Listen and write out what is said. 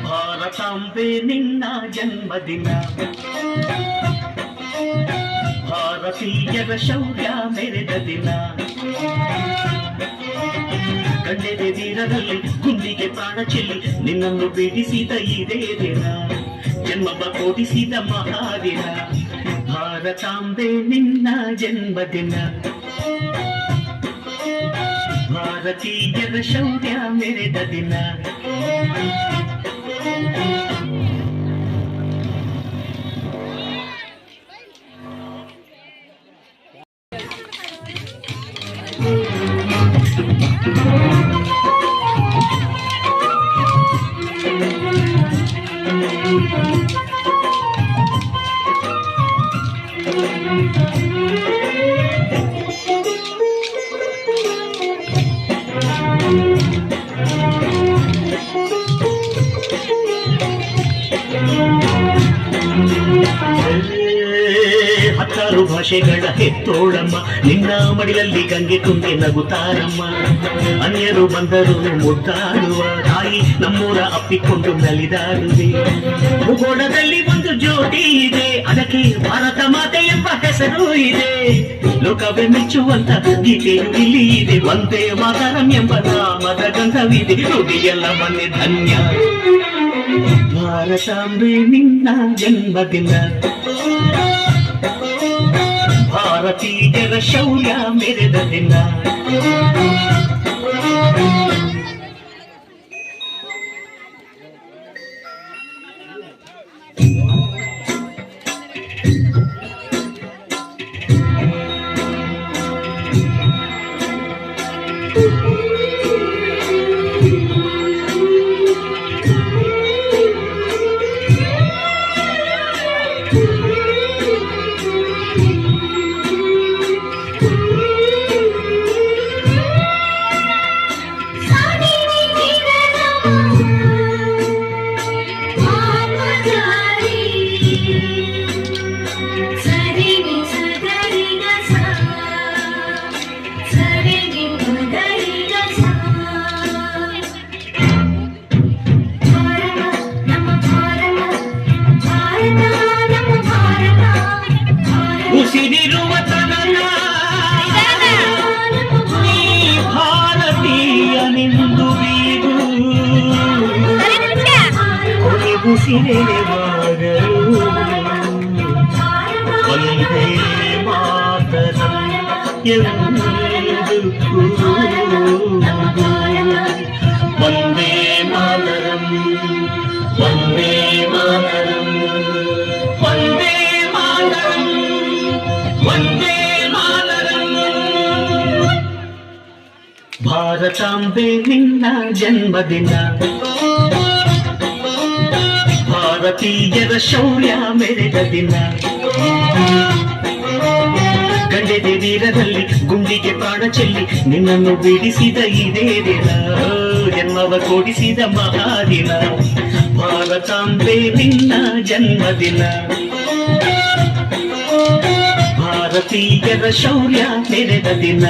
ಭಾರತಾಂಬೆ ನಿನ್ನ ಜನ್ಮದಿನ, ಭಾರತೀಯರ ಶೌರ್ಯ ಮೆರೆದ ದಿನ, ಕಂಡೆದೆ ತೀರದಲ್ಲಿ ಗುಂಡಿಗೆ ಪ್ರಾಣ ಚೆಲ್ಲಿ ನಿನ್ನನ್ನು ಬಿಡಿಸಿದ ಇದೇ ದಿನ, ಜನ್ಮವ ಕೊಡಿಸಿದ ಮಹಾದಿನ. ಭಾರತಾಂಬೆ ನಿನ್ನ ಜನ್ಮದಿನ, ಭಾರತೀಯರ ಶೌರ್ಯ ಮೆರೆದ ದಿನ. ಹತ್ತಾರು ಭಾಷೆಗಳ ಹೆತ್ತೋಳಮ್ಮ, ನಿನ್ನ ಮಡಿಲಲ್ಲಿ ಗಂಗೆ ತುಂಬೆ ನಗುತ್ತಾರಮ್ಮ. ಅನ್ಯರು ಬಂದರು ಮುದ್ದಾಡುವ ತಾಯಿ, ನಮ್ಮೂರ ಅಪ್ಪಿಕೊಂಡು ನಲಿದಾಡುವೆ. ಭೂಗೋಳದಲ್ಲಿ ಒಂದು ಜ್ಯೋತಿ ಇದೆ, ಅದಕ್ಕೆ ಭಾರತ ಮಾತೆ ಎಂಬ ಹೆಸರು ಇದೆ. ಲೋಕವೇ ಮೆಚ್ಚುವಂತ ಗೀತೆಯು ಇಲ್ಲಿ ಇದೆ, ವಂದೇ ಮಾತರಂ ಎಂಬ ನಾಮದ ಗಂಧವಿದೆ. ನುಡಿಯೆಲ್ಲ ಮನೆ ಧನ್ಯ. ಭಾರತಾಂಬೆ ನಿನ್ನ ಜನ್ಮದಿನ, ಭಾರತೀಯರ ಶೌರ್ಯ ಮೆರೆದ ದಿನ. ಉಸಿರಿರುವ ತನಕ ನೀ ಭಾರತೀಯನೆಂದು ಬೀಗು, ಉಸಿರೆಳೆವಾಗಲು ವಂದೇ ಮಾತರಂ ಎಂದು ಕೂಗು. ವಂದೇ ಮಾತರಂ, ವಂದೇ ಮಾತರಂ, ವಂದೇ ಮಾತರಂ, ವಂದೇ ಮಾತರಂ. ಭಾರತಾಂಬೆ ನಿನ್ನ ಜನ್ಮದಿನ, ಭಾರತೀಯರ ಶೌರ್ಯ ಮೆರೆದ ದಿನ, ಕಂಡೆದೆ ವೀರರಲ್ಲಿ ಗುಂಡಿಗೆ ಪ್ರಾಣ ಚೆಲ್ಲಿ ನಿನ್ನನ್ನು ಬಿಡಿಸಿದ ಇದೇ ದಿನ, ಜನ್ಮವ ಕೊಡಿಸಿದ ಮಹಾದಿನ. ಭಾರತಾಂಬೆ ನಿನ್ನ ಜನ್ಮದಿನ, ಭಾರತೀಯರ ಶೌರ್ಯ ಮೆರೆದ ದಿನ.